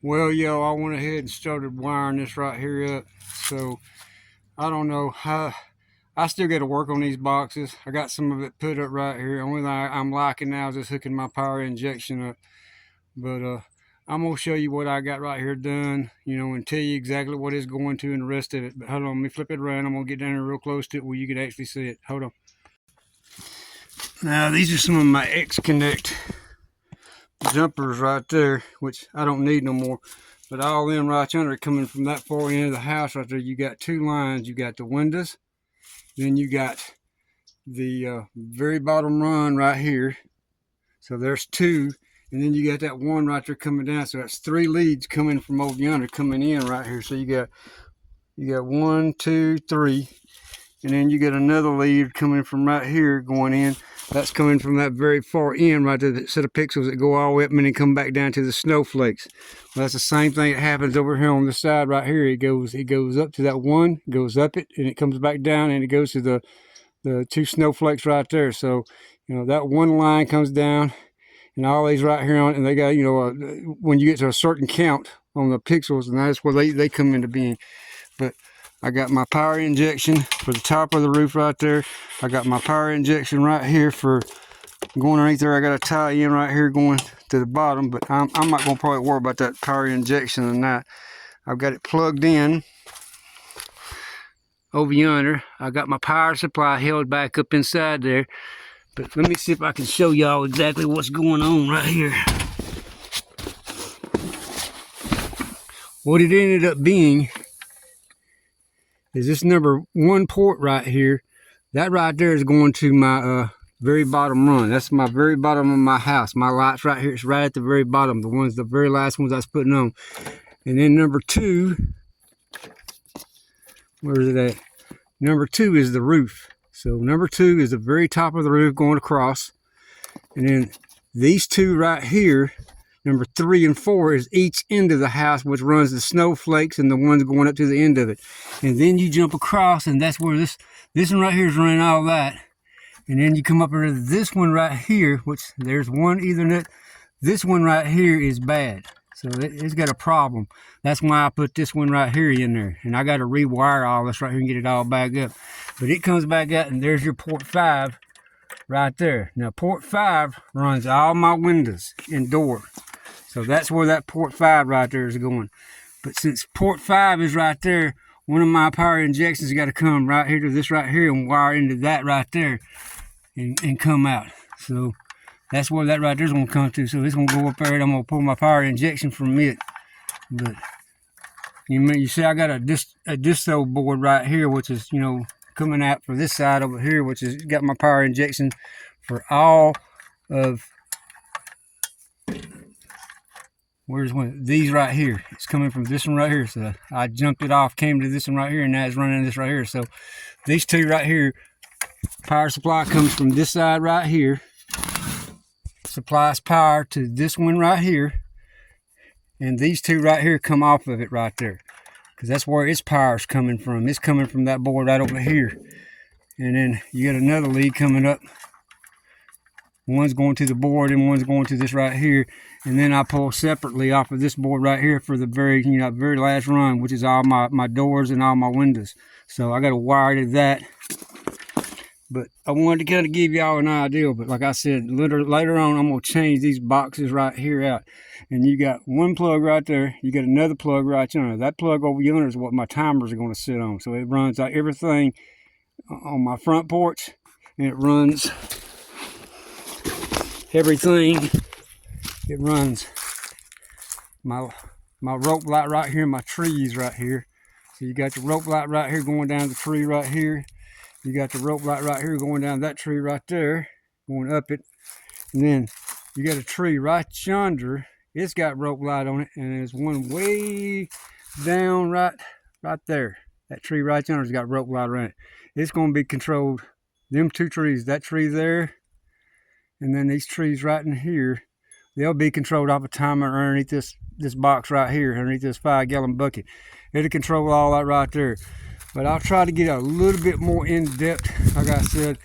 Well, yo, I went ahead and started wiring this right here up. So I don't know how. I still got to work on these boxes. I got some of it put up right here. Only thing I'm liking now is just hooking my power injection up. But I'm gonna show you what I got right here done, and tell you exactly what it's going to and the rest of it. But hold on, let me flip it around. I'm gonna get down here real close to it where you can actually see it. Hold on. Now these are some of my X-Connect jumpers right there, which I don't need no more. But all them right under coming from that far end of the house right there, you got two lines. You got the windows, then you got the very bottom run right here. So there's two, and then you got that one right there coming down. So that's three leads coming from over yonder coming in right here. So you got one, two, three, and then you get another lead coming from right here going in. That's coming from that very far end right there, that set of pixels that go all the way up and then come back down to the snowflakes. Well, that's the same thing that happens over here on the side right here. It goes up to that one, goes up it, and it comes back down, and it goes to the two snowflakes right there. So that one line comes down, and all these right here on, and they got when you get to a certain count on the pixels, and that's where they come into being. But I got my power injection for the top of the roof right there. I got my power injection right here for going underneath there. I got a tie in right here going to the bottom, but I'm not going to probably worry about that power injection and that. I've got it plugged in over yonder. I got my power supply held back up inside there. But let me see if I can show y'all exactly what's going on right here. What it ended up being is this number one port right here. That right there is going to my very bottom run. That's my very bottom of my house. My lights right here, it's right at the very bottom. The very last ones I was putting on. And then number two, where is it at? Number two is the roof. So number two is the very top of the roof going across. And then these two right here, number 3 and 4, is each end of the house, which runs the snowflakes and the ones going up to the end of it. And then you jump across, and that's where this one right here is running all that. And then you come up into this one right here, which there's one Ethernet. This one right here is bad. So it's got a problem. That's why I put this one right here in there. And I got to rewire all this right here and get it all back up. But it comes back out, and there's your port 5 right there. Now port 5 runs all my windows and door. So that's where that port 5 right there is going. But since port 5 is right there, one of my power injections got to come right here to this right here and wire into that right there and come out. So that's where that right there is going to come to. So it's going to go up there, and I'm going to pull my power injection from it. But you see I got a disto board right here, which is, coming out for this side over here, which is got my power injection for all of, where's one? These right here. It's coming from this one right here. So I jumped it off, came to this one right here, and now it's running this right here. So these two right here, power supply comes from this side right here, supplies power to this one right here, and these two right here come off of it right there, because that's where its power is coming from. It's coming from that board right over here. And then you got another lead coming up. One's going to the board and one's going to this right here. And then I pull separately off of this board right here for the very, very last run, which is all my doors and all my windows. So I got to wire to that. But I wanted to kind of give y'all an idea. But like I said, later on, I'm going to change these boxes right here out. And you got one plug right there. You got another plug right yonder. That plug over yonder is what my timers are going to sit on. So it runs like everything on my front porch. And it runs everything. It runs my rope light right here, my trees right here. So you got the rope light right here going down the tree right here. You got the rope light right here going down that tree right there, going up it. And then you got a tree right yonder. It's got rope light on it, and there's one way down right there. That tree right yonder's got rope light around it. It's going to be controlled. Them two trees, that tree there, and then these trees right in here, they'll be controlled off a timer underneath this box right here, underneath this 5-gallon bucket. It'll control all that right there. But I'll try to get a little bit more in depth. Like I said,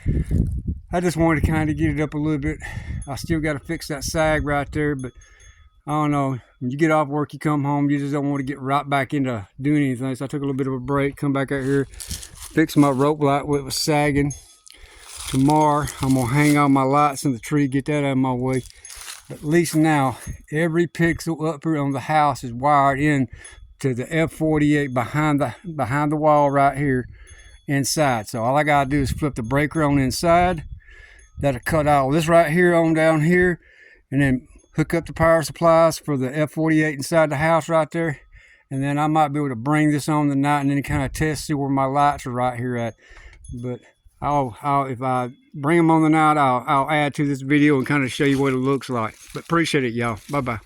I just wanted to kind of get it up a little bit. I still got to fix that sag right there, but I don't know, when you get off work, you come home, you just don't want to get right back into doing anything. So I took a little bit of a break, come back out here, fix my rope light where it was sagging. Tomorrow, I'm gonna hang all my lights in the tree, get that out of my way. But at least now, every pixel up here on the house is wired in to the F48 behind the wall right here inside. So all I gotta do is flip the breaker on inside. That'll cut all this right here on down here, and then hook up the power supplies for the F48 inside the house right there. And then I might be able to bring this on tonight and then kind of test, see where my lights are right here at. But if I bring them on the night, I'll add to this video and kind of show you what it looks like. But appreciate it, y'all. Bye-bye.